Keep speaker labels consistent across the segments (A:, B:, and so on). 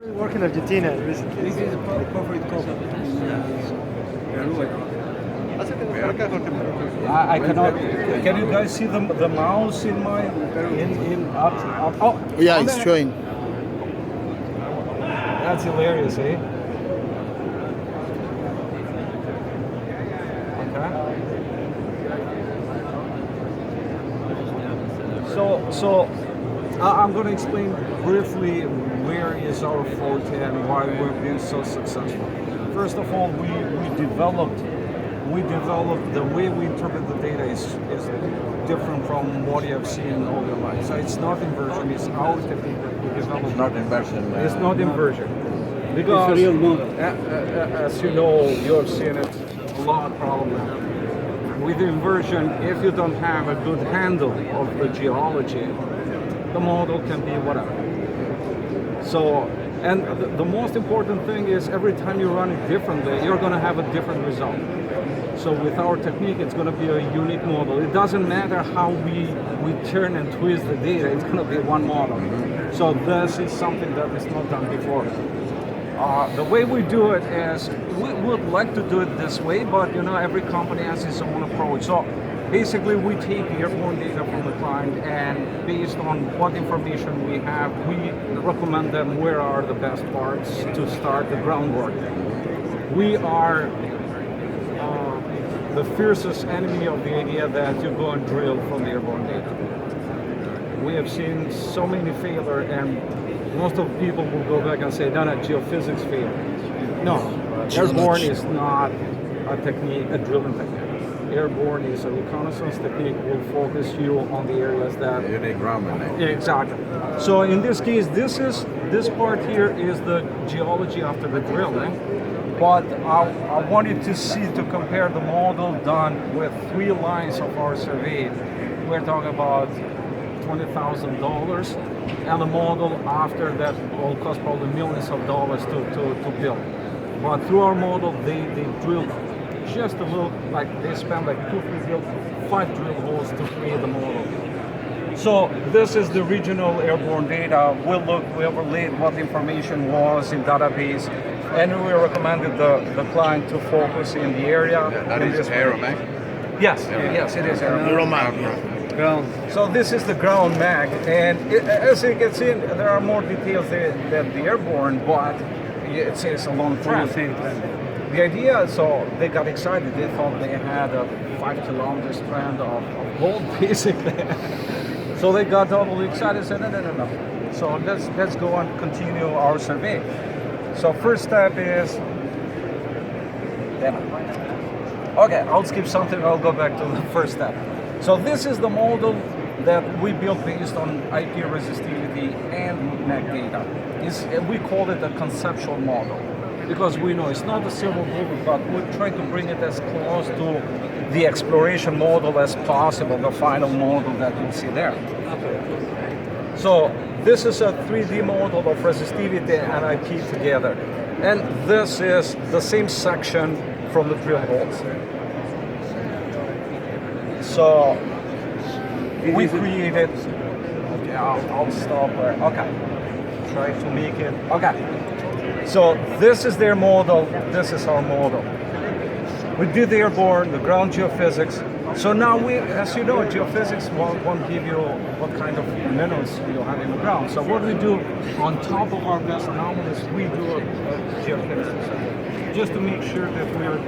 A: Work in Argentina recently.
B: This is a corporate copy in Uruguay.
C: I cannot. Can you guys see the mouse in my up? Oh,
D: Yeah, it's showing.
C: That's hilarious, eh? Okay. So I'm going to explain briefly where is our forte and why we've been so successful. First of all, we developed the way we interpret the data is different from what you have seen all your life. So it's not inversion, it's our technique that we developed.
E: It's not inversion.
C: It's not inversion. Because,
B: It's a real model.
C: As you know, you have seen it a lot probably. With inversion, if you don't have a good handle of the geology, the model can be whatever. So, and the most important thing is every time you run it differently, you're going to have a different result. So with our technique, it's going to be a unique model. It doesn't matter how we turn and twist the data, it's going to be one model. So this is something that is not done before. The way we do it is, we would like to do it this way, but you know, every company has its own approach. So basically, we take airborne data from the client, and based on what information we have, we recommend them where are the best parts to start the groundwork. We are the fiercest enemy of the idea that you go and drill from airborne data. We have seen so many failure, and most of the people will go back and say, no, geophysics failed. No, airborne is not a technique, a drilling technique. Airborne is a reconnaissance technique, will focus you on the areas that...
E: You need ground mapping.
C: Yeah, exactly. So in this case, this part here is the geology after the drilling. But I wanted to compare the model done with 3 lines of our survey. We're talking about $20,000, and the model after that will cost probably millions of dollars to build. But through our model, they drilled just a little, like they spent like 5 drill holes to create the model. So this is the regional airborne data. We overlaid what information was in database, and we recommended the client to focus in the area.
E: That is aeromag?
C: Yes, yes, it is aeromag.
B: Ground.
C: So this is the ground mag, and as you can see, there are more details than the airborne, but it says a long trend. The idea, so they got excited. They thought they had a 5-kilometer strand of gold, basically. So they got totally excited and said, no. So let's go and continue our survey. So first step is demo. Okay, I'll skip something. I'll go back to the first step. So this is the model that we built based on IP resistivity and MAC data. We call it a conceptual model because we know it's not a silver bullet, but we try to bring it as close to the exploration model as possible, the final model that you'll see there. So this is a 3D model of resistivity and IP together. And this is the same section from the drill holes. So we created, okay, I'll stop there. Okay, try to make it, okay. So this is their model, this is our model. We did the airborne, the ground geophysics. So now we, as you know, geophysics won't give you what kind of minerals you have in the ground. So what we do on top of our best anomalies, we do a geophysics survey, just to make sure that we're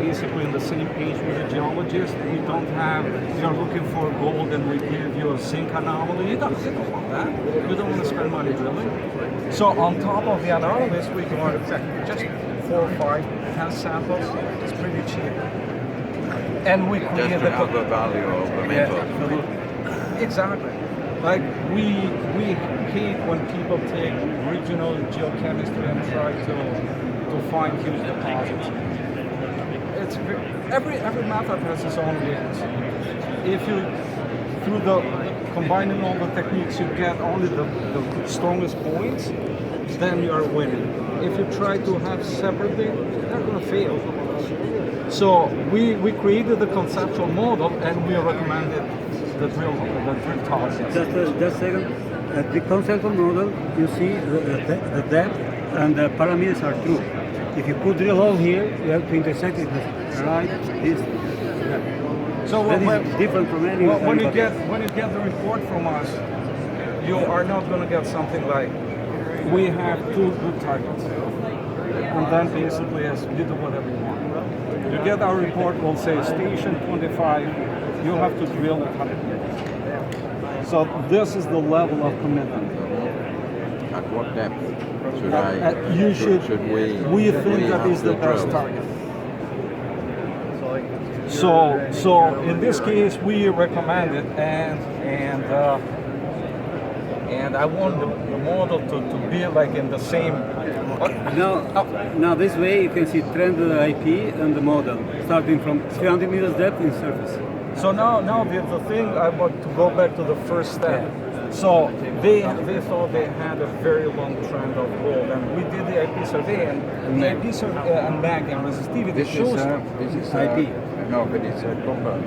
C: basically on the same page with the geologists. We don't have, you're looking for gold and we give you a zinc anomaly. You don't want that. You don't want to spend money drilling. So on top of the anomalies, we go on just 4, 5, 10 samples. It's pretty cheap. And we create
E: just to have the value of the metal.
C: Exactly. Like we hate when people take regional geochemistry and try to find huge deposits. It's every method has its own limits. If you, through combining all the techniques, you get only the strongest points, then you are winning. If you try to have separately, they're going to fail. So we created the conceptual model and we recommended the drill tolerance.
B: Just a second. at the conceptual model, you see the depth and the parameters are true. If you put drill hole here, you have to intersect it with right, this, that.
C: So
B: That
C: when,
B: is different from any.
C: when you get the report from us, you are not going to get something like we have 2 good targets, and then basically as you do whatever you want. You get our report, we'll say station 25, you have to drill 100 meters. So this is the level of commitment.
E: At what depth should I?
C: You
E: should
C: we think that is the best target. So in this case, we recommend it, and I want the model to be like in the same.
B: Now this way you can see trend of the IP and the model, starting from 300 meters depth in surface.
C: So now the thing I want to go back to the first step. So they thought they had a very long trend of gold, and we did the IP survey, and the IP survey and mag and resistivity
E: This
C: shows
E: is
B: IP.
E: No, but it's a copper.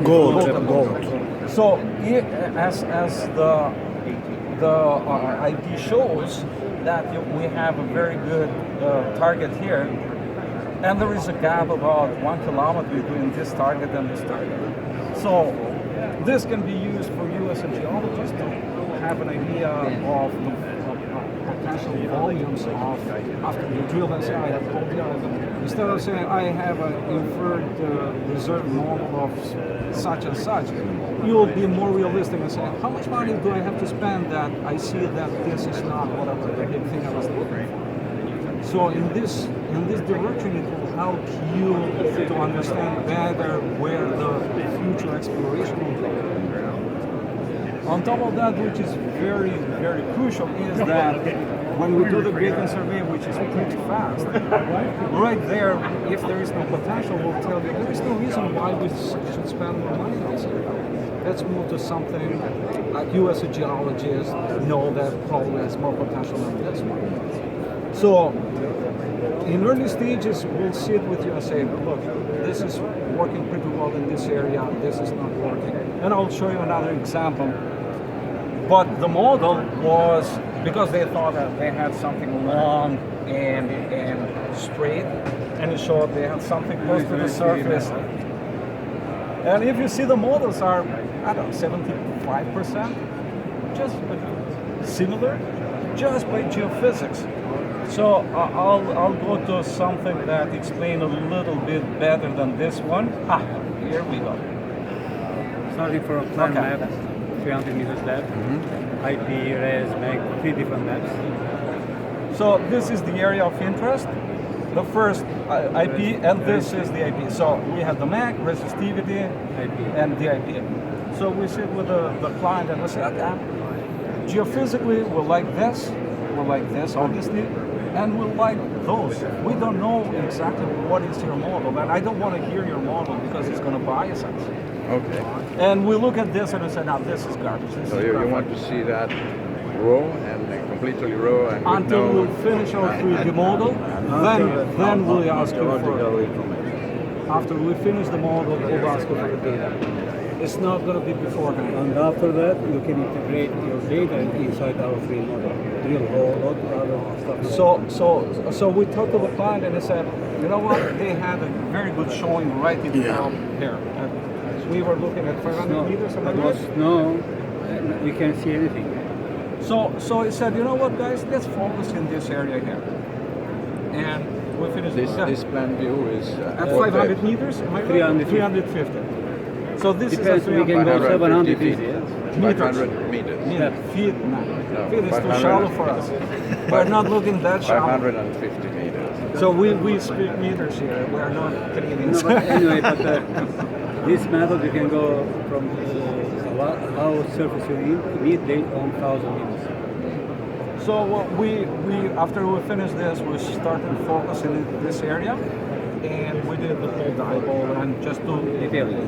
C: gold. So as the IP shows that we have a very good target here, and there is a gap about 1 kilometer between this target and this target. So this can be used for you as a geologist to have an idea of the potential volumes of after you drill and say I have gold here. Instead of saying I have an inferred reserve model of such and such, you will be more realistic and say how much money do I have to spend that I see that this is not whatever the big thing I was looking for. So in this direction, it will help you to understand better where the future exploration will go. On top of that, which is very, very crucial, is that when we do the gradient survey, which is pretty fast, right there, if there is no potential, we'll tell you there is no reason why we should spend more money on something. Let's move to something like you as a geologist know that probably has more potential than this one. So in early stages, we'll sit with you and say, look, this is working pretty well in this area, this is not working. And I'll show you another example. But the model was, because they thought that they had something long and straight, and it showed they had something close to the surface. And if you see the models are, I don't know, 75%, just similar, just by geophysics. So I'll go to something that explains a little bit better than this one. Here we go.
B: Starting from a plan map, 300 meters depth, IP, res, mag, 3 different maps.
C: So this is the area of interest, the first IP, and this is the IP. So we have the mag, resistivity,
B: IP.
C: and the IP. So we sit with the client and we say, okay, geophysically we're like this, obviously, and we'll like those. We don't know exactly what is your model, and I don't want to hear your model because it's going to bias us.
E: Okay.
C: And we look at this and we say, now this is garbage. This
E: So
C: is
E: you
C: perfect.
E: want to see that raw and completely raw and with
C: Until
E: no,
C: we finish our 3D model, then we'll ask you for it. After we finish the model, we'll ask you for the data. It's not going to be beforehand.
B: And after that, you can integrate your data inside our 3D model. Drill hole, other stuff.
C: So we talked to the client and they said, you know what, they had a very good showing right in from here. We were looking at 500 meters and
B: No, you can't see anything.
C: So he said, you know what, guys, let's focus in this area here. And we finished
E: this plan view is
C: at
E: what
C: 500
E: depth?
C: meters, am I right?
B: 350.
C: 350. So this
B: Depends,
C: is a
B: we can go
E: 550
B: 700
E: feet.
B: feet, yes.
E: 500 meters.
C: feet.
E: No,
C: Feet is too
E: 500.
C: shallow for us. We're not looking that shallow.
E: 550 meters.
C: So we speak meters here. We are not Canadians.
B: No, but anyway, this method you can go from how surface you need on 1,000 meters.
C: So we after we finished this, we started focusing in this area, and we did the whole dive and just do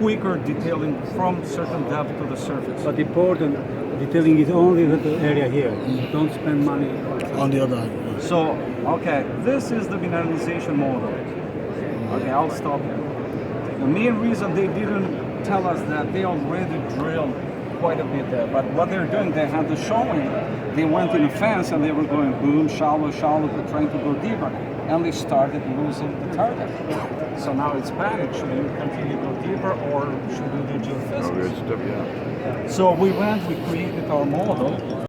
C: quicker detailing from certain depth to the surface.
B: But important detailing is only the area here. Don't spend money
A: On the other hand.
C: So okay, this is the mineralization model. Okay, I'll stop here. The main reason they didn't tell us that they already drilled quite a bit there. But what they're doing, they had the showing. They went in a fence and they were going boom, shallow, shallow, but trying to go deeper. And they started losing the target. So now it's panic. Should we continue to go deeper or should we do geophysics?
E: Oh, good stuff, yeah.
C: So we created our model.